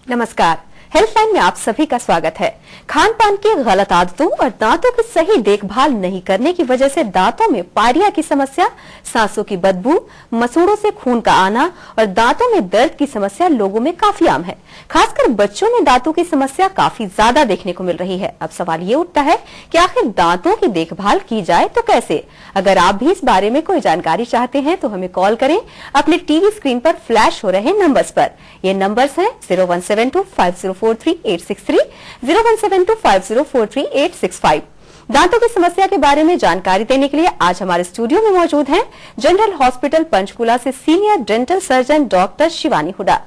नमस्कार, हेल्पलाइन में आप सभी का स्वागत है। खान पान की गलत आदतों और दांतों की सही देखभाल नहीं करने की वजह से दांतों में पायरिया की समस्या, सांसों की बदबू, मसूड़ों से खून का आना और दांतों में दर्द की समस्या लोगों में काफी आम है। खासकर बच्चों में दांतों की समस्या काफी ज्यादा देखने को मिल रही है। अब सवाल ये उठता है कि आखिर दांतों की देखभाल की जाए तो कैसे? अगर आप भी इस बारे में कोई जानकारी चाहते हैं तो हमें कॉल करें अपने टीवी स्क्रीन पर फ्लैश हो रहे नंबर्स पर। ये नंबर्स हैं 01725043-863, 01725043-865। दांतों की समस्या के बारे में जानकारी देने के लिए आज हमारे स्टूडियो में मौजूद हैं जनरल हॉस्पिटल पंचकूला से senior dental surgeon doctor Shivani Hooda.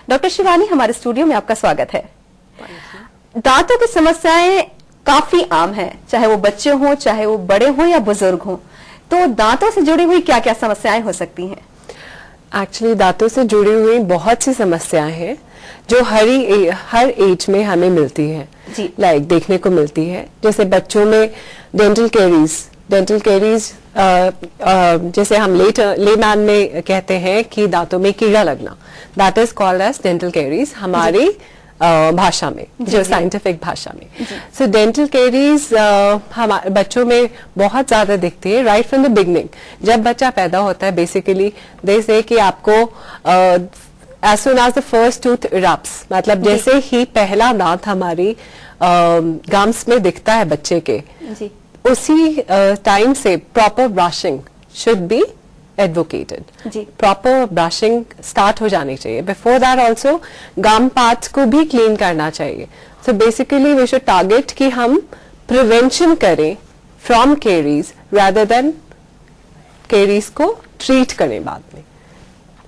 Doctor Shivani, हमारे स्टूडियो में आपका स्वागत है। दांतों की समस्याएं काफी आम है, चाहे वो बच्चे हों, चाहे वो बड़े हों या बुजुर्ग हों। तो दांतों से जुड़ी हुई क्या क्या समस्याएं हो सकती हैं? एक्चुअली दांतों से जुड़ी हुई बहुत सी समस्याएं हैं जो हर एज में हमें मिलती है, लाइक देखने को मिलती है। जैसे बच्चों में डेंटल कैरीज जैसे हम लेमैन में कहते हैं कि दांतों में कीड़ा लगना, that is called as dental caries हमारी भाषा में, जो साइंटिफिक भाषा में। सो डेंटल कैरीज हमारे बच्चों में बहुत ज्यादा दिखती है राइट फ्रॉम द बिगनिंग। जब बच्चा पैदा होता है, बेसिकली दे से कि आपको as soon as the first tooth erupts, मतलब जैसे ही पहला दांत हमारी गम्स में दिखता है बच्चे के, उसी टाइम से proper brushing should be advocated. Proper brushing start हो जानी चाहिए। Before that also gum parts को भी क्लीन करना चाहिए। So basically we should target कि हम प्रिवेंशन करें from caries rather than caries को ट्रीट करें बाद में,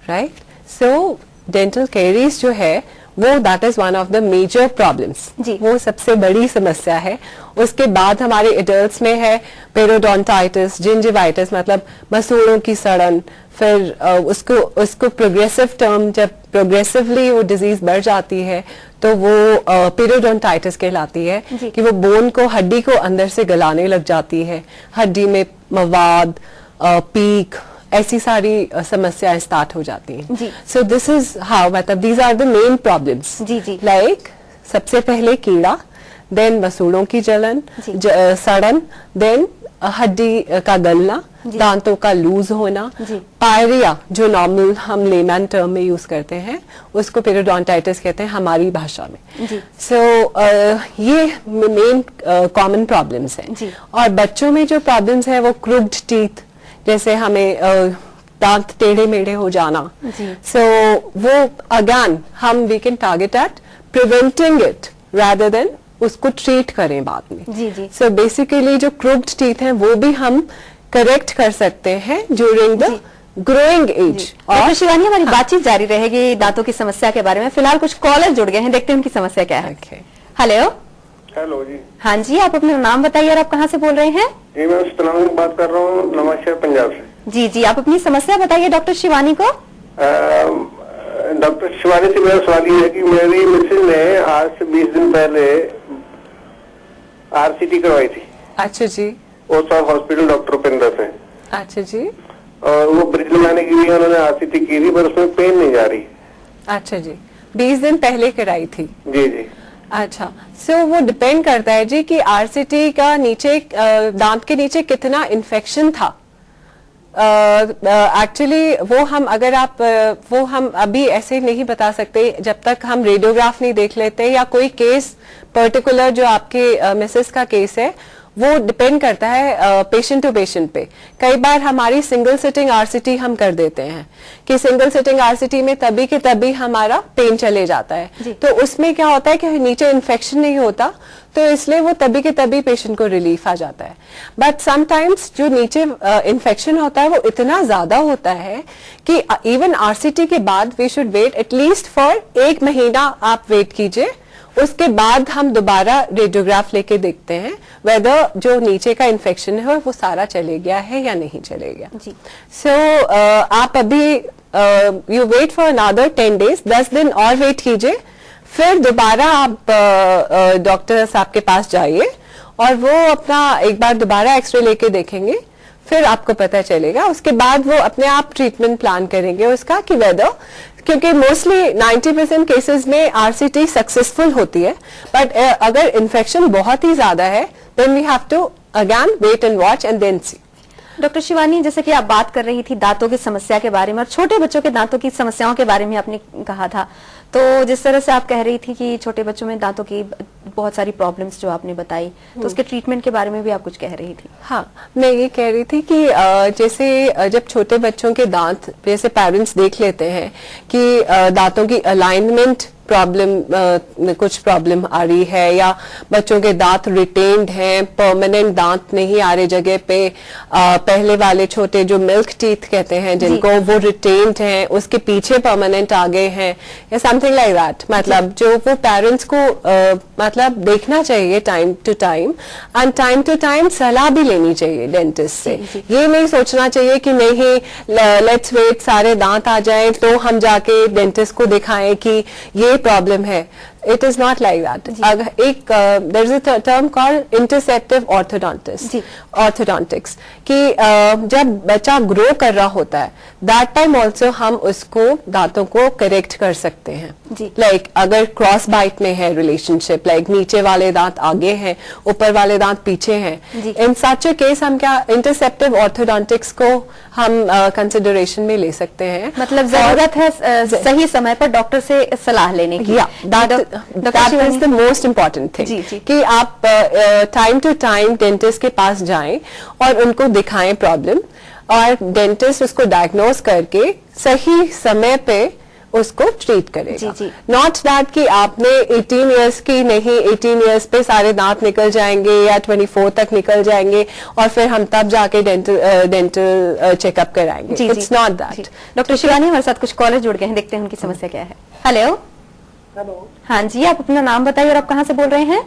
राइट? सो डेंटल कैरीज जो है वो that is one of the major problems, वो सबसे बड़ी समस्या है। उसके बाद हमारे एडल्ट्स में है पेरोडोंटाइटिस, जिंजिवाइटिस, मतलब मसूड़ों की सड़न। फिर उसको प्रोग्रेसिव टर्म, जब प्रोग्रेसिवली वो डिजीज बढ़ जाती है तो वो पेरोडोंटाइटिस कहलाती है, कि वो बोन को, हड्डी को अंदर से गलाने लग जाती है, हड्डी में मवाद, पीक, ऐसी सारी समस्याएं स्टार्ट हो जाती हैं। सो दिस इज हाउ, मतलब these are the main problems. Like सबसे पहले कीड़ा, देन मसूड़ों की जलन, सड़न, देन हड्डी का गलना, दांतों का लूज होना, पायरिया जो नॉर्मल हम लेमैन टर्म में यूज करते हैं, उसको पेरोडोंटाइटिस कहते हैं हमारी भाषा में। सो ये मेन कॉमन प्रॉब्लम्स हैं। और बच्चों में जो प्रॉब्लम्स है वो क्रूक्ड टीथ, जैसे हमें दांत टेढ़े मेढ़े हो जाना। सो वो again we can target at preventing it rather than उसको ट्रीट करें बाद में। सो बेसिकली जो क्रूक्ड टीथ हैं वो भी हम करेक्ट कर सकते हैं ड्यूरिंग द ग्रोइंग एज। और शिवानी, हमारी बातचीत जारी रहेगी दांतों की समस्या के बारे में। फिलहाल कुछ कॉलर जुड़ गए हैं, देखते हैं उनकी समस्या क्या है। हेलो जी। हाँ जी, आप अपना नाम बताइए और आप कहाँ से बोल रहे हैं? जी, मैं सतनाम से बात कर रहा हूँ, नवाशहर पंजाब से। जी, आप अपनी समस्या बताइए डॉक्टर शिवानी को। डॉक्टर शिवानी से मेरा सवाल ये है कि मेरी मिसेज ने आज से 20 दिन पहले RCT करवाई थी। अच्छा जी। वो सब हॉस्पिटल डॉक्टर उपेंद्र से। अच्छा जी। और वो ब्रिज लगाने के लिए उन्होंने RCT की थी, पर उसमें पेन नहीं जा रही। अच्छा जी, 20 दिन पहले कराई थी। जी। अच्छा, सो वो डिपेंड करता है जी कि RCT का नीचे दांत के नीचे कितना इन्फेक्शन था। एक्चुअली वो हम अभी ऐसे नहीं बता सकते जब तक हम रेडियोग्राफ नहीं देख लेते, या कोई केस पर्टिकुलर जो आपके मिसेस का केस है वो डिपेंड करता है पेशेंट टू पेशेंट पे। कई बार हमारी सिंगल सिटिंग RCT हम कर देते हैं कि सिंगल सिटिंग RCT में तभी के तभी हमारा पेन चले जाता है। तो उसमें क्या होता है कि नीचे इन्फेक्शन नहीं होता, तो इसलिए वो तभी के तभी पेशेंट को रिलीफ आ जाता है। बट समटाइम्स जो नीचे इन्फेक्शन होता है वो इतना ज्यादा होता है कि इवन RCT के बाद we should wait at least for 1 महीना। आप वेट कीजिए, उसके बाद हम दोबारा रेडियोग्राफ लेके देखते हैं वेदर जो नीचे का इन्फेक्शन है वो सारा चले गया है या नहीं चले गया। सो आप अभी you wait for another 10 days, 10 दिन और वेट कीजिए, फिर दोबारा आप डॉक्टर साहब के पास जाइए और वो अपना एक बार दोबारा एक्सरे लेके देखेंगे, फिर आपको पता चलेगा। उसके बाद वो अपने आप ट्रीटमेंट प्लान करेंगे उसका कि वेदर क्योंकि मोस्टली 90% केसेस में आरसीटी सक्सेसफुल होती है, बट अगर इन्फेक्शन बहुत ही ज्यादा है then we have to again wait and watch and then see. Doctor Shivani, जैसे कि आप बात कर रही थी दांतों की समस्या के बारे में और छोटे बच्चों के दांतों की समस्याओं के बारे में आपने कहा था, तो जिस तरह से आप कह रही थी कि छोटे बच्चों में दांतों की बहुत सारी प्रॉब्लम्स जो आपने बताई, तो उसके ट्रीटमेंट के बारे में भी आप कुछ कह रही थी। हाँ, मैं ये कह रही थी कि जैसे जब छोटे बच्चों के दांत, जैसे पेरेंट्स देख लेते हैं कि दांतों की अलाइनमेंट कुछ प्रॉब्लम आ रही है, या बच्चों के दांत रिटेन्ड हैं, परमानेंट दांत नहीं आ रहे जगह पे, पहले वाले छोटे जो मिल्क टीथ कहते हैं जिनको, वो रिटेन्ड हैं, उसके पीछे परमानेंट आ गए हैं, या समथिंग लाइक दैट। मतलब जो वो पेरेंट्स को मतलब देखना चाहिए time to time, and time to time सलाह भी लेनी चाहिए डेंटिस्ट से। ये नहीं सोचना चाहिए कि नहीं लेट्स वेट सारे दांत आ जाएं तो हम जाके डेंटिस्ट को दिखाएं कि ये प्रॉब्लम है। It is not like that. एक there is a term called interceptive orthodontics कि जब बच्चा ग्रो कर रहा होता है दैट टाइम ऑल्सो हम उसको दांतों को करेक्ट कर सकते हैं। लाइक अगर क्रॉस बाइट में है रिलेशनशिप, लाइक नीचे वाले दांत आगे हैं, ऊपर वाले दांत पीछे हैं, इन सच अ केस हम क्या इंटरसेप्टिव ऑर्थोडोंटिक्स को हम कंसिडरेशन में ले सकते हैं। मतलब जरूरत है सही समय पर डॉक्टर से सलाह लेने की। That is the most important thing कि आप टाइम टू टाइम डेंटिस्ट के पास जाएं और उनको दिखाएं प्रॉब्लम, और डेंटिस्ट उसको डायग्नोज करके सही समय पे उसको ट्रीट करेगा। नॉट दैट कि आपने 18 इयर्स की नहीं, 18 इयर्स पे सारे दांत निकल जाएंगे या 24 तक निकल जाएंगे और फिर हम तब जाके डेंटल चेकअप कराएंगे। It's not that. Doctor Shivani हमारे साथ कुछ कॉलर जुड़ गए हैं, देखते हैं उनकी समस्या क्या है। हेलो। हेलो। हाँ जी, आप अपना नाम बताइए और आप कहाँ से बोल रहे हैं?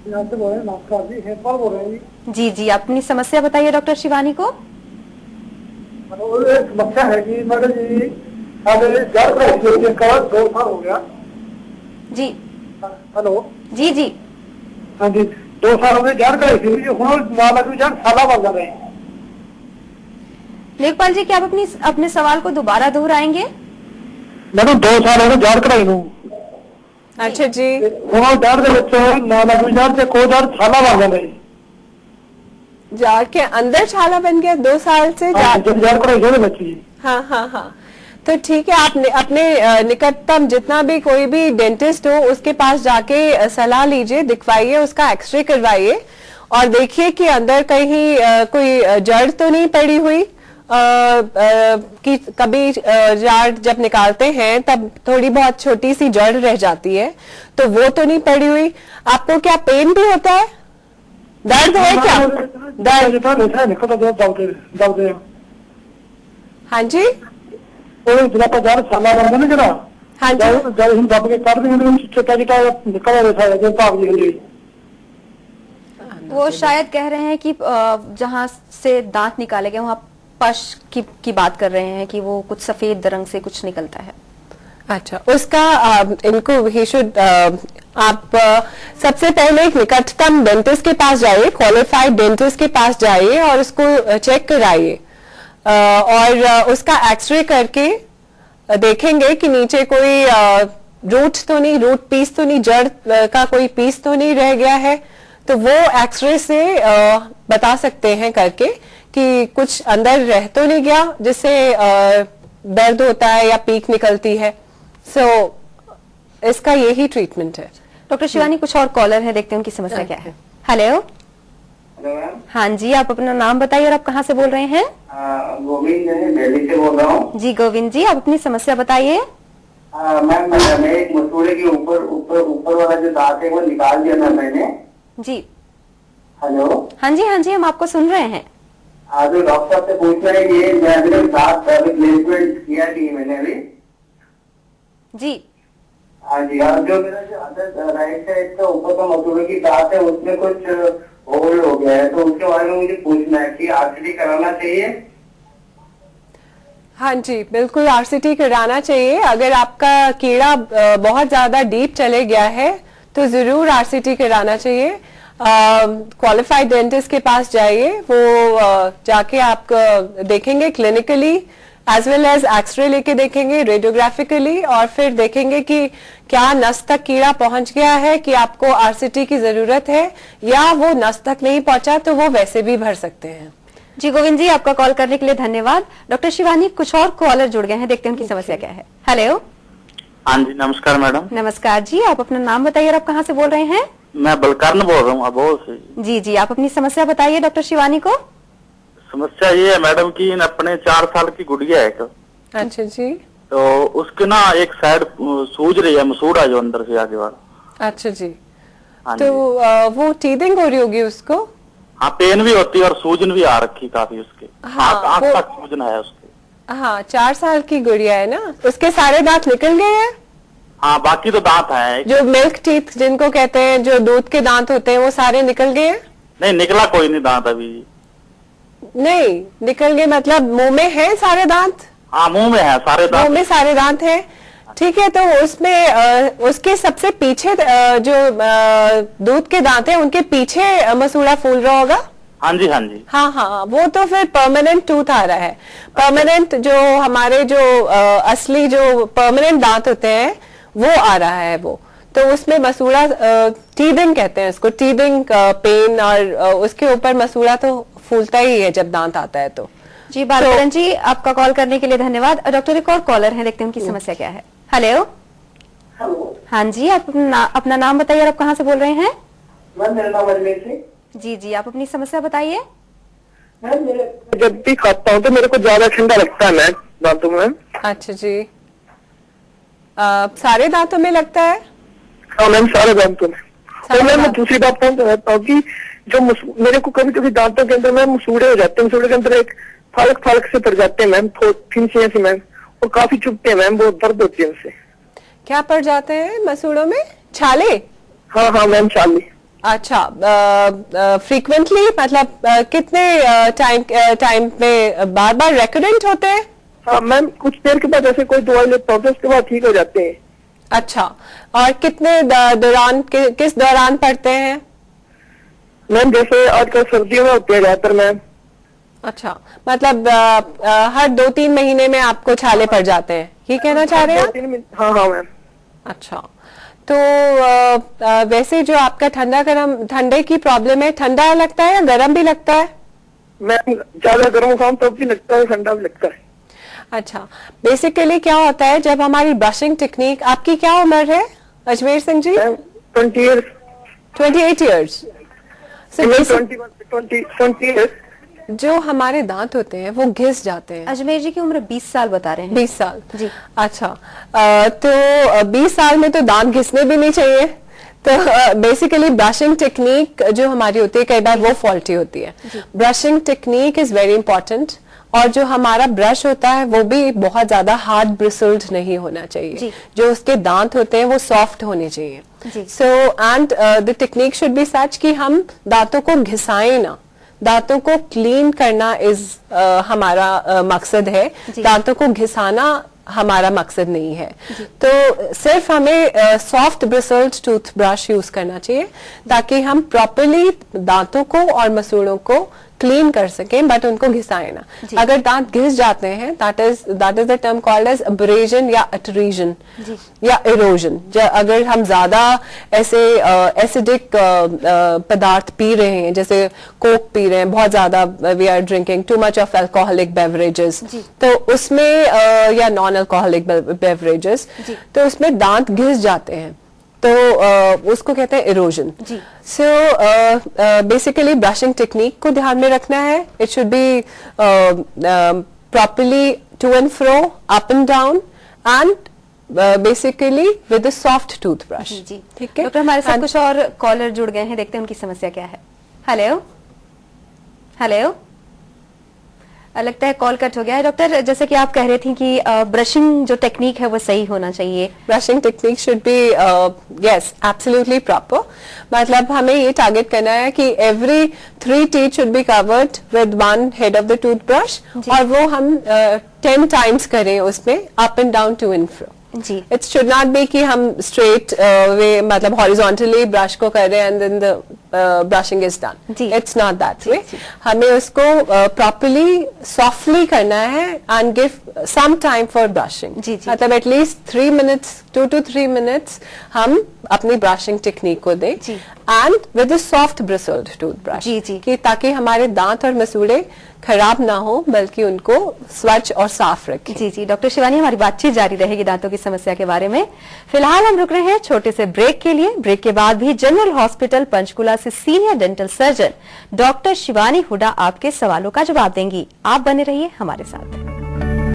यहाँ से बोल रहे हैं, नमस्कार जी, हेमपाल बोल रहे हैं जी जी, आप अपनी समस्या बताइए डॉक्टर शिवानी को। एक समस्या है कि मैडम जी अभी जड़ का 2 साल हो गया जी। हेलो जी जी। हाँ जी, 2 साल हो गए जड़ का जड़ साला बन रहे हैं। लेखपाल जी, क्या आप अपने सवाल को दोबारा दोहराएंगे? मैडम 2 साल हो गए जड़ कढ़ाई नूं। अच्छा जी। ਹੁਣ ਜੜ ਦੇ ਵਿੱਚ ਨਾ ਲੱਗੂ ਜੜ ਤੇ ਕੋ ਜੜ ਛਾਲਾ ਬਣ ਜਾਂਦਾ ਜੀ। जड़ के अंदर छाला बन गया 2 साल से? जड़ कढ़ाई ਦੇ ਵਿੱਚ ਜੀ। हाँ हाँ हाँ, तो ठीक है, आप अपने निकटतम जितना भी कोई भी डेंटिस्ट हो उसके पास जाके सलाह लीजिए, दिखवाइए, उसका एक्सरे करवाइए और देखिए कि अंदर कहीं कोई जड़ तो नहीं पड़ी हुई। कि कभी जाड़ जब निकालते हैं तब थोड़ी बहुत छोटी सी जड़ रह जाती है, तो वो तो नहीं पड़ी हुई। आपको क्या पेन भी होता है, दर्द है क्या? दर्द। हाँ जी। जड़ छाला बनता ना जरा, हाँ जी, जड़ हम दब के कर देंगे छोटा छोटा निकल रहा है जो भाग निकल। वो शायद कह रहे हैं कि जहाँ से दांत निकाले गए वहाँ पश की बात कर रहे हैं कि वो कुछ सफेद रंग से कुछ निकलता है। अच्छा, उसका इनको ही शुड आप सबसे पहले एक निकटतम डेंटिस्ट के पास जाइए, क्वालिफाइड डेंटिस्ट के पास जाइए और उसको चेक कराइए और उसका एक्सरे करके देखेंगे कि नीचे कोई रूट तो नहीं, रूट पीस तो नहीं, जड़ का कोई पीस तो नहीं रह गया है। तो वो एक्सरे से बता सकते हैं करके कि कुछ अंदर रह तो नहीं गया जिससे दर्द होता है या पीक निकलती है। सो इसका यही ट्रीटमेंट है। डॉक्टर शिवानी, कुछ और कॉलर है, देखते हैं उनकी समस्या क्या है। हेलो। हाँ जी, आप अपना नाम बताइए और आप कहाँ से बोल रहे हैं? गोविंद दिल्ली से बोल रहा हूँ। जी गोविंद जी, आप अपनी समस्या बताइए। मैम मैं एक मसूड़े के ऊपर वाला जो दांत है वो निकाल दिया था मैंने जी। हेलो। हाँ जी हाँ जी, हम आपको सुन रहे हैं। जो डॉक्टर से पूछ रहे हैं ये दांत रिप्लेसमेंट किया थी मैंने अभी जी। हाँ जी। अब जो मेरा जो अदर राइट साइड का ऊपर का मसूड़े की दांत है उसमें कुछ होल हो गया है, तो उसके बारे में मुझे पूछना है कि आरसीटी कराना चाहिए? हाँ जी, बिल्कुल आरसीटी कराना चाहिए। अगर आपका कीड़ा बहुत ज्यादा डीप चले गया है तो जरूर आरसीटी कराना चाहिए। क्वालिफाइड डेंटिस्ट के पास जाइए, वो जाके आप देखेंगे clinically as well as x-ray लेके देखेंगे रेडियोग्राफिकली, और फिर देखेंगे कि क्या नस तक कीड़ा पहुंच गया है कि आपको आरसीटी की जरूरत है, या वो नस तक नहीं पहुंचा तो वो वैसे भी भर सकते हैं। जी गोविंद जी, आपका कॉल करने के लिए धन्यवाद। डॉक्टर शिवानी, कुछ और कॉलर जुड़ गए हैं, देखते हैं उनकी समस्या क्या है। हेलो। हाँ जी, नमस्कार मैडम। नमस्कार जी, आप अपना नाम बताइए और आप कहाँ से बोल रहे हैं? मैं बलकर्ण बोल रहा हूँ अबोहर से। जी जी, आप अपनी समस्या बताइए डॉक्टर शिवानी को। समस्या ये है मैडम कि अपने 4 साल की गुड़िया है एक, अच्छा जी। तो उसके ना एक साइड सूज रही है, मसूड़ा जो अंदर से आगे वाला। अच्छा जी। हाँ तो जी। वो टीदिंग हो रही होगी उसको। हाँ, पेन भी होती है और सूजन भी आ रखी काफी उसके। हाँ, आँख वो- तक सूजन है उसके। हाँ, 4 साल की गुड़िया है ना, उसके सारे दांत निकल गए हैं। हाँ, बाकी तो दांत है। जो मिल्क टीथ जिनको कहते हैं, जो दूध के दांत होते हैं, वो सारे निकल गए हैं। नहीं, निकला कोई नहीं दांत अभी। नहीं निकल गए मतलब मुंह में है सारे दांत। हाँ, मुंह में है सारे मुंह दांत। में सारे दांत हैं। ठीक है, तो उसमें उसके सबसे पीछे जो दूध के दांत हैं, उनके पीछे मसूड़ा फूल रहा होगा। हाँ जी, हाँ जी। हाँ हाँ, वो तो फिर परमानेंट टूथ आ रहा है। परमानेंट जो हमारे जो असली जो परमानेंट दांत होते हैं वो आ रहा है वो। तो उसमें मसूड़ा टीदिंग कहते हैं उसको, टीदिंग पेन, और उसके ऊपर मसूड़ा तो फूलता ही है जब दांत आता है तो। जी बालकरण जी, आपका कॉल करने के लिए धन्यवाद। डॉक्टर, एक और कॉलर है, देखते हैं उनकी समस्या क्या है। हेलो। हेलो हाँ जी, आप अपना नाम बताइए और आप कहाँ से बोल रहे हैं? मैम, मेरा नाम अजमेर से। जी जी, आप अपनी समस्या बताइए। मैम, मेरे जब भी खाता हूँ तो मेरे को ज्यादा ठंडा लगता है मैम दांतों में। अच्छा जी। सारे दांतों में लगता है? हाँ मैम, सारे दांतों में। सारे और मैम, मैं दांत- दूसरी बात कहता हूँ कि जो मेरे को कभी कभी दांतों के अंदर मैम मसूड़े हो जाते हैं, मसूड़े के अंदर एक फालक फालक से पड़ जाते हैं मैम, फिनसियाँ से मैम, और काफी चुभते हैं मैम, बहुत दर्द होती है उनसे। क्या पड़ जाते हैं मसूड़ों में? छाले? हाँ हाँ मैम, चाली। अच्छा, फ्रीक्वेंटली मतलब कितने टाइम में बार बार रेकरेंट होते हैं? हाँ मैम, कुछ देर के बाद ऐसे कोई दवाई लेता हूँ तो उसके बाद ठीक हो जाते हैं। अच्छा, और कितने दौरान किस दौरान पड़ते हैं? मैम, जैसे आजकल सर्दियों में होते हैं ज्यादातर मैम। अच्छा, मतलब हर 2-3 महीने में आपको छाले पड़ जाते हैं, ये कहना चाह रहे हैं आप? हाँ हाँ मैम। अच्छा, तो वैसे जो आपका ठंडे की प्रॉब्लम है, ठंडा लगता है या गर्म भी लगता है? मैम, ज्यादा गर्म खाऊं तब भी लगता है, ठंडा भी लगता है। अच्छा, बेसिकली क्या होता है जब हमारी ब्रशिंग टेक्निक, आपकी क्या उम्र है Ajmer Singh ji? Ma'am 20 years। 28 years। So ma'am, basic- 20 years। जो हमारे दांत होते हैं वो घिस जाते हैं। अजमेर जी की उम्र 20 साल बता रहे हैं। 20 साल जी। अच्छा, तो 20 साल में तो दांत घिसने भी नहीं चाहिए। तो बेसिकली ब्रशिंग टेक्निक जो हमारी होती है कई बार वो फॉल्टी होती है। Brushing technique is very important, और जो हमारा ब्रश होता है वो भी बहुत ज्यादा हार्ड ब्रिसल्ड नहीं होना चाहिए। जी। जो उसके दांत होते हैं वो सॉफ्ट होने चाहिए। जी। So and the technique should be such कि हम दांतों को घिसाएं ना, दांतों को क्लीन करना इज हमारा मकसद है। जी। दांतों को घिसाना हमारा मकसद नहीं है। तो सिर्फ हमें सॉफ्ट ब्रिसल्ड टूथब्रश यूज करना चाहिए ताकि हम प्रॉपरली दांतों को और मसूड़ों को क्लीन कर सकें, बट उनको घिसाएं ना। जी। अगर दांत घिस जाते हैं, that is the term called as abrasion या अटरीजन जी। या इरोजन। अगर हम ज्यादा ऐसे एसिडिक पदार्थ पी रहे हैं, जैसे कोक पी रहे हैं बहुत ज्यादा, we are drinking too much of alcoholic beverages, जी। तो उसमें या नॉन अल्कोहलिक बेवरेजेस, जी। तो उसमें दांत घिस जाते हैं, तो उसको कहते हैं इरोजन। जी। सो बेसिकली ब्रशिंग टेक्निक को ध्यान में रखना है। It should be properly to and fro, up and down, and basically with a soft toothbrush. जी जी, ठीक है डॉक्टर, हमारे साथ And- कुछ और कॉलर जुड़ गए हैं, देखते हैं उनकी समस्या क्या है। हेलो। हेलो। लगता है कॉल कट हो गया है। डॉक्टर, जैसे कि आप कह रहे थी कि ब्रशिंग जो टेक्निक है वो सही होना चाहिए। Brushing technique should be yes absolutely proper. मतलब हमें ये टारगेट करना है कि every 3 teeth should be covered with 1 head of the toothbrush, और वो हम 10 times करें उसमें, up and down, to and fro. जी। इट शुड नॉट बी कि हम स्ट्रेट वे मतलब हॉरिजॉन्टली ब्रश को कर रहे हैं and then the brushing is done, जी। It's not that way. जी। हमें उसको प्रॉपरली सॉफ्टली करना है and give some time for brushing. जी, जी। मतलब एटलीस्ट 3 मिनट्स, 2 to 3 मिनट्स हम अपनी ब्रशिंग टेक्निक को दें, जी। And with a soft bristled toothbrush, जी, जी। कि ताकि हमारे दांत और मसूड़े खराब ना हो बल्कि उनको स्वच्छ और साफ रखें। जी जी डॉक्टर शिवानी, हमारी बातचीत जारी रहेगी दांतों की समस्या के बारे में। फिलहाल हम रुक रहे हैं छोटे से ब्रेक के लिए। ब्रेक के बाद भी जनरल हॉस्पिटल पंचकुला से senior dental surgeon doctor Shivani Hooda आपके सवालों का जवाब देंगी। आप बने रहिए हमारे साथ।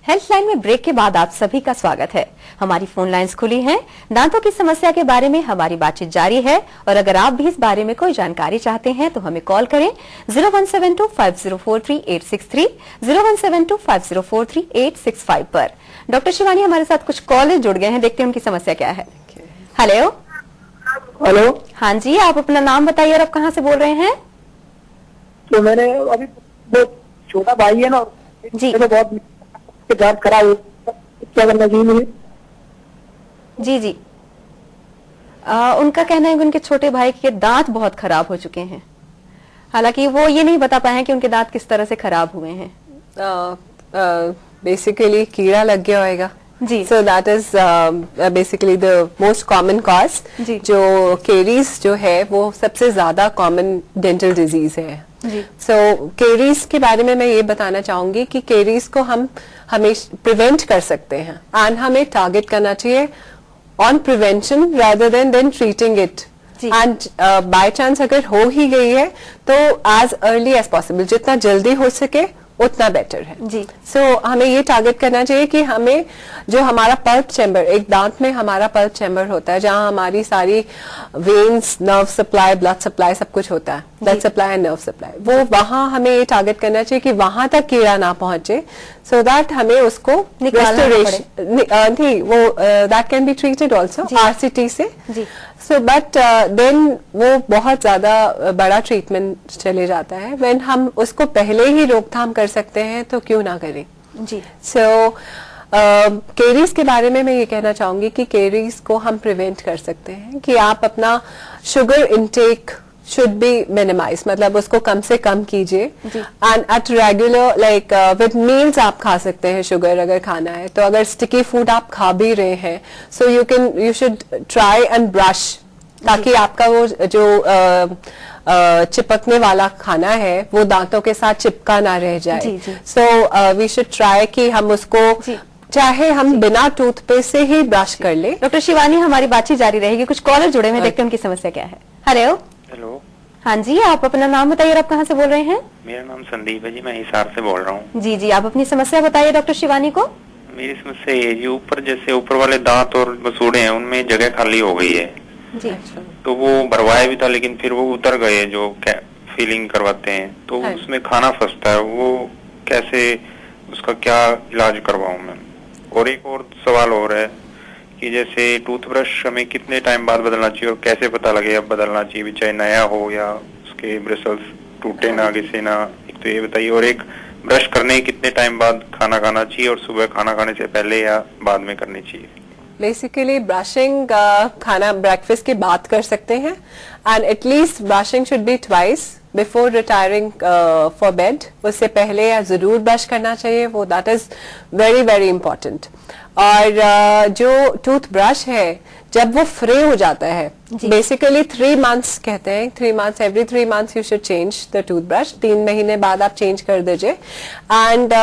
हेल्थ लाइन में ब्रेक के बाद आप सभी का स्वागत है। हमारी फोन लाइंस खुली हैं। दांतों की समस्या के बारे में हमारी बातचीत जारी है और अगर आप भी इस बारे में कोई जानकारी चाहते हैं तो हमें कॉल करें 01725043 01725043 पर। डॉक्टर शिवानी, हमारे साथ कुछ कॉलर जुड़ गए हैं, देखते हैं उनकी समस्या क्या है। हेलो। हेलो। हाँ जी, आप अपना नाम बताइए और आप कहाँ से बोल रहे हैं? तो मैंने अभी वो छोटा भाई है ना जी। तो बहुत जांच कराई, क्या करना चाहिए मुझे? जी जी उनका कहना है कि उनके छोटे भाई के दांत बहुत खराब हो चुके हैं। हालांकि वो ये नहीं बता पाए हैं कि उनके दांत किस तरह से खराब हुए हैं। बेसिकली कीड़ा लग गया होगा जी। So that is basically the most common cause. जी। जो केरीज जो है वो सबसे ज्यादा कॉमन डेंटल डिजीज है। जी। सो केरीज के बारे में मैं ये बताना चाहूंगी कि केरीज को हम हमेशा प्रिवेंट कर सकते हैं एंड हमें टारगेट करना चाहिए on prevention rather than treating it. जी। एंड बाय चांस अगर हो ही गई है तो एज अर्ली एज पॉसिबल, जितना जल्दी हो सके उतना बेटर है। जी। सो हमें ये टारगेट करना चाहिए कि हमें जो हमारा पल्प चैम्बर, एक दांत में हमारा पल्प चैम्बर होता है जहां हमारी सारी veins, nerve supply, blood supply सब कुछ होता है, blood supply and nerve supply, वो वहां हमें ये टारगेट करना चाहिए कि वहां तक कीड़ा ना पहुंचे, सो दैट हमें उसको नहीं वो that can be treated also RCT से। जी। सो बट देन वो बहुत ज्यादा बड़ा ट्रीटमेंट चले जाता है। व्हेन हम उसको पहले ही रोकथाम कर सकते हैं तो क्यों ना करें। जी। सो केरीज के बारे में मैं ये कहना चाहूंगी कि केरीज को हम प्रिवेंट कर सकते हैं कि आप अपना sugar intake should be minimize, मतलब उसको कम से कम कीजिए and at regular like with meals आप खा सकते हैं शुगर अगर खाना है तो। अगर स्टिकी फूड आप खा भी रहे हैं so you should try and brush, ताकि आपका वो जो चिपकने वाला खाना है वो दांतों के साथ चिपका ना रह जाए। सो वी शुड ट्राई कि हम उसको चाहे हम बिना टूथपेस्ट से ही ब्रश कर ले। डॉक्टर शिवानी, हमारी बातचीत जारी रहेगी। कुछ कॉलर जुड़े हैं, देखते हैं उनकी समस्या क्या है। हेलो। हेलो। हाँ जी, आप अपना नाम बताइए और आप कहाँ से बोल रहे हैं? मेरा नाम संदीप है जी, मैं हिसार से बोल रहा हूँ। जी जी, आप अपनी समस्या बताइए डॉक्टर शिवानी को। मेरी समस्या ये जी, ऊपर जैसे ऊपर वाले दांत और मसूड़े हैं उनमें जगह खाली हो गई है। जी। तो वो भरवाया भी था लेकिन फिर वो उतर गए, जो फीलिंग करवाते हैं तो उसमें खाना फंसता है, वो कैसे, उसका क्या इलाज करवाऊं मैं? और एक और सवाल हो रहा है कि जैसे टूथब्रश हमें कितने टाइम बाद बदलना चाहिए और कैसे पता लगे अब बदलना चाहिए, चाहे नया हो या उसके ब्रिसल्स टूटे ना, घिसे ना, एक तो ये बताइए। और एक, ब्रश करने के कितने टाइम बाद खाना खाना चाहिए और सुबह खाना खाने से पहले या बाद में करनी चाहिए? बेसिकली ब्रशिंग खाना ब्रेकफास्ट के बाद कर सकते हैं and at least brushing should be twice before retiring for bed. उससे पहले या जरूर ब्रश करना चाहिए, वो that is very very important. और जो टूथब्रश है जब वो फ्रे हो जाता है, बेसिकली 3 मंथ्स कहते हैं, 3 months, every 3 months you should change the toothbrush, 3 महीने बाद आप चेंज कर दीजिए। एंड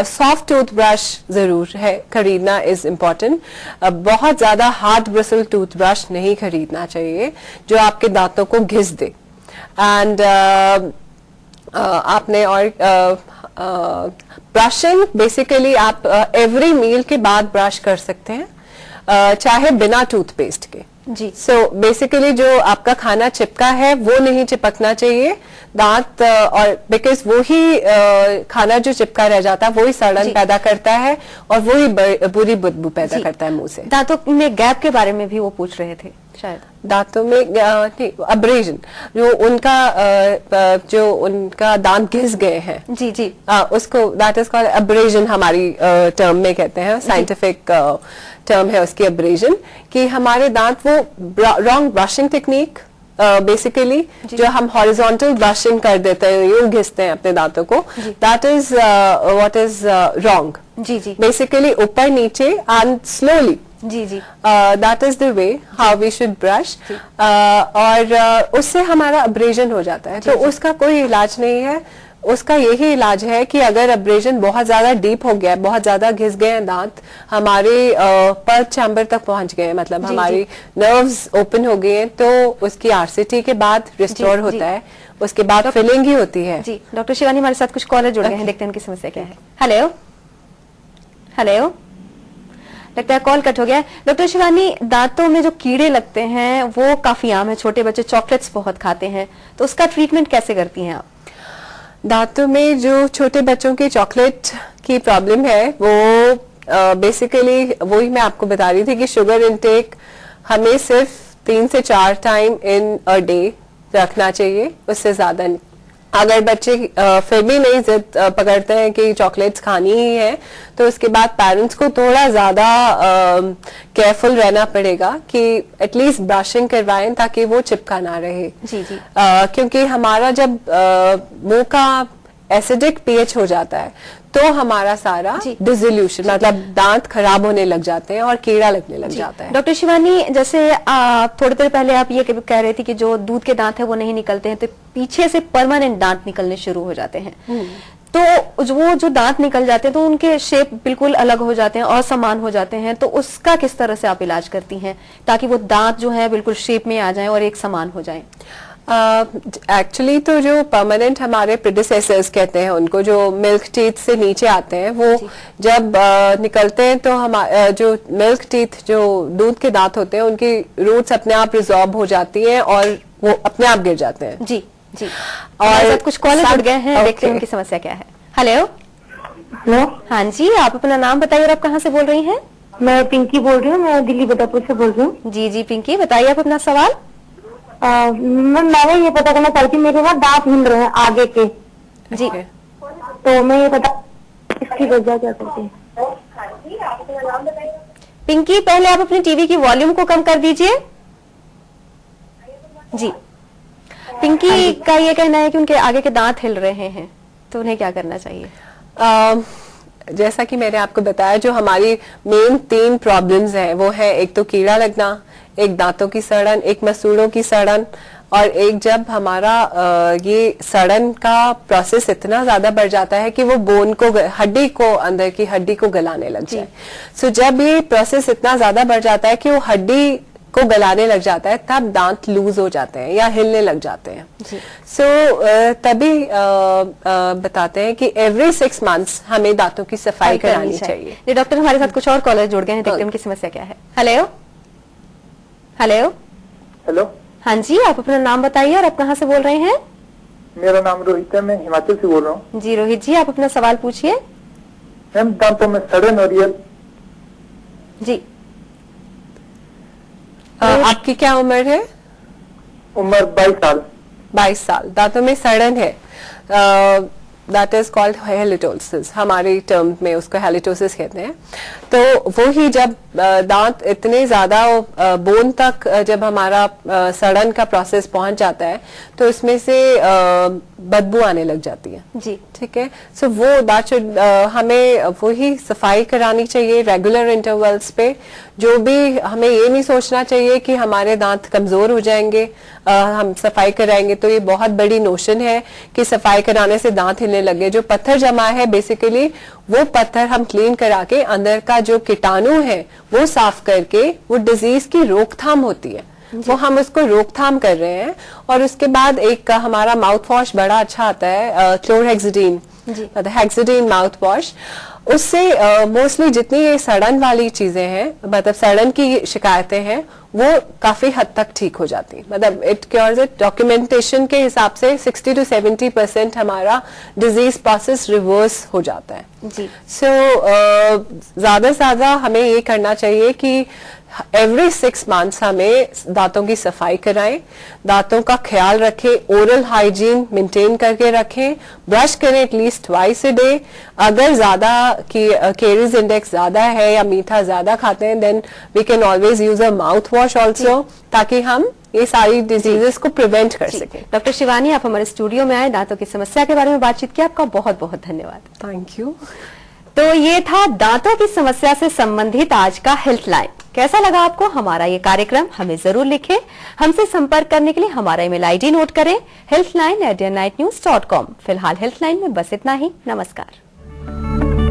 सॉफ्ट टूथब्रश जरूर है खरीदना इज इम्पोर्टेंट। बहुत ज्यादा हार्ड ब्रिसल टूथब्रश नहीं खरीदना चाहिए जो आपके दांतों को घिस दे। एंड आपने और ब्रशिंग बेसिकली आप एवरी मील के बाद ब्रश कर सकते हैं, चाहे बिना टूथपेस्ट के। जी। सो बेसिकली जो आपका खाना चिपका है वो नहीं चिपकना चाहिए दांत, और बिकॉज वो ही खाना जो चिपका रह जाता है वो ही सड़न पैदा करता है और वो ही बुरी बदबू पैदा करता है मुंह से। दांतों में गैप के बारे में भी वो पूछ रहे थे शायद। दांतों में अब्रेजन, जो उनका दांत घिस गए हैं, जी जी, उसको दैट इज कॉल्ड अब्रेजन, हमारी टर्म में कहते हैं, साइंटिफिक टर्म है उसकी अब्रेजन, कि हमारे दांत वो रॉन्ग ब्रशिंग टेक्निक बेसिकली जो हम हॉरिजॉन्टल ब्रशिंग कर देते हैं, यूं घिसते हैं अपने दांतों को, that is what is wrong. जी जी बेसिकली ऊपर नीचे एंड स्लोली, जी जी that is the way how we should brush. और उससे हमारा अब्रेजन हो जाता है, तो उसका कोई इलाज नहीं है। उसका यही इलाज है कि अगर अब्रेजन बहुत ज्यादा डीप हो गया है, बहुत ज्यादा घिस गए हैं दांत, हमारे पल्प चैम्बर तक पहुंच गए हैं, मतलब हमारी नर्व्स ओपन हो गए हैं, तो उसकी आरसीटी के बाद रिस्टोर होता है, उसके बाद फिलिंग ही होती है। जी डॉक्टर शिवानी हमारे साथ कुछ कॉलर जुड़ गए हैं, देखते हैं उनकी समस्या क्या है। हेलो हेलो, लगता है कॉल कट हो गया है। डॉक्टर शिवानी, दांतों में जो कीड़े लगते हैं वो काफी आम है, छोटे बच्चे चॉकलेट्स बहुत खाते हैं, तो उसका ट्रीटमेंट कैसे करती हैं आप? दांतों में जो छोटे बच्चों की चॉकलेट की प्रॉब्लम है वो बेसिकली वही मैं आपको बता रही थी कि शुगर इनटेक हमें सिर्फ 3 से 4 टाइम इन अ डे रखना चाहिए, उससे ज्यादा नहीं। अगर बच्चे फिर भी नहीं जिद पकड़ते हैं कि चॉकलेट्स खानी ही है, तो उसके बाद पेरेंट्स को थोड़ा ज्यादा केयरफुल रहना पड़ेगा कि एटलीस्ट ब्रशिंग करवाएं ताकि वो चिपका ना रहे। जी जी क्योंकि हमारा जब मुंह का एसिडिक पीएच हो जाता है तो हमारा सारा डिसोल्यूशन, मतलब दांत खराब होने लग जाते हैं और कीड़ा लगने लग जाता है। डॉक्टर शिवानी, जैसे थोड़ी देर पहले आप ये कह रहे थे कि जो दूध के दांत है वो नहीं निकलते हैं, तो पीछे से परमानेंट दांत निकलने शुरू हो जाते हैं, तो वो जो दांत निकल जाते हैं तो उनके शेप बिल्कुल अलग हो जाते हैं, असमान हो जाते हैं, तो उसका किस तरह से आप इलाज करती हैं ताकि वो दांत जो है बिल्कुल शेप में आ जाएं और एक समान हो जाएं? एक्चुअली तो जो परमानेंट हमारे प्रेडिसेसर्स कहते हैं उनको, जो मिल्क टीथ से नीचे आते हैं, वो जब निकलते हैं तो हम जो मिल्क टीथ जो दूध के दांत होते हैं उनकी रूट्स अपने आप रिजॉर्ब हो जाती हैं और वो अपने आप गिर जाते हैं। जी जी। और कुछ कॉलर जुड़ गए हैं, देखते हैं उनकी समस्या क्या है। हेलो हेलो, हाँ जी, आप अपना नाम बताइए और आप कहाँ से बोल रही हैं? मैं पिंकी बोल रही हूँ, मैं दिल्ली बदापुर से बोल रही हूँ। जी जी पिंकी, बताइए आप अपना सवाल। मैंने ये पता करना चाहती थी, मेरे ना दांत हिल रहे हैं आगे के। जी तो मैं ये पता इसकी वजह क्या करती है? पिंकी, पहले आप अपनी टीवी की वॉल्यूम को कम कर दीजिए। जी, पिंकी का ये कहना है कि उनके आगे के दांत हिल रहे हैं, तो उन्हें क्या करना चाहिए? जैसा कि मैंने आपको बताया, जो हमारी मेन 3 प्रॉब्लम्स हैं वो है, एक तो कीड़ा लगना, एक दांतों की सड़न, एक मसूड़ों की सड़न, और एक जब हमारा ये सड़न का प्रोसेस इतना ज्यादा बढ़ जाता है कि वो बोन को, हड्डी को, अंदर की हड्डी को गलाने लग जाए। सो जब ये प्रोसेस इतना ज्यादा बढ़ जाता है कि वो हड्डी को गलाने लग जाता है, तब दांत लूज हो जाते हैं या हिलने लग जाते हैं। सो तभी बताते हैं कि एवरी 6 मंथ्स हमें दांतों की सफाई करानी चाहिए। ये डॉक्टर, हमारे साथ कुछ और कॉलर जुड़ गए हैं, देखते हैं उनकी समस्या क्या है। हेलो हेलो हेलो, हाँ जी, आप अपना नाम बताइए और आप कहाँ से बोल रहे हैं? मेरा नाम रोहित है, मैं हिमाचल से बोल रहा हूँ। जी रोहित जी, आप अपना सवाल पूछिए। मैम, दांतों में सड़न हो रही है। जी, आपकी क्या उम्र है? उम्र 22 साल। 22 साल। दांतों में सड़न है, दैट इज कॉल्ड हेलिटोसिस, हमारी टर्म में उसको हेलिटोसिस कहते हैं। तो वो ही जब दांत इतने ज्यादा बोन तक जब हमारा सड़न का प्रोसेस पहुंच जाता है तो उसमें से बदबू आने लग जाती है। जी ठीक है। सो वो दैट शुड, हमें वही सफाई करानी चाहिए रेगुलर इंटरवल्स पे। जो भी, हमें ये नहीं सोचना चाहिए कि हमारे दांत कमजोर हो जाएंगे हम सफाई कराएंगे, तो ये बहुत बड़ी नोशन है कि सफाई कराने से दांत हिलने लगे। जो पत्थर जमा है बेसिकली वो पत्थर हम क्लीन करा के अंदर का जो कीटाणु है वो साफ करके वो डिजीज की रोकथाम होती है, वो हम उसको रोकथाम कर रहे हैं। और उसके बाद एक हमारा माउथ वॉश बड़ा अच्छा आता है, क्लोरहेक्सिडीन, मतलब हेक्सिडीन माउथ वॉश। उससे मोस्टली जितनी ये सड़न वाली चीजें हैं, मतलब सड़न की शिकायतें हैं, वो काफी हद तक ठीक हो जाती है। मतलब इट क्योर्स इट। डॉक्यूमेंटेशन के हिसाब से 60 to 70% हमारा डिजीज प्रोसेस रिवर्स हो जाता है। जी। सो ज्यादा से ज्यादा हमें ये करना चाहिए कि एवरी 6 मंथ्स हमें दांतों की सफाई कराएं, दांतों का ख्याल रखें, ओरल हाइजीन मेंटेन करके रखें, ब्रश करें एटलीस्ट ट्वाइस अ डे। अगर ज्यादा कैरीज इंडेक्स ज्यादा है या मीठा ज्यादा खाते हैं, then we can always use a mouth wash also, ताकि हम ये सारी डिजीजेस को प्रिवेंट कर सकें। डॉक्टर शिवानी, आप हमारे स्टूडियो में आए, दांतों की समस्या के बारे में बातचीत की, आपका बहुत बहुत धन्यवाद। Thank you. तो ये था दांतों की समस्या से संबंधित आज का हेल्थ लाइन। कैसा लगा आपको हमारा ये कार्यक्रम? हमें जरूर लिखें। हमसे संपर्क करने के लिए हमारा ईमेल आईडी नोट करें, healthline@nightnews.com। फिलहाल हेल्थ लाइन में बस इतना ही। नमस्कार।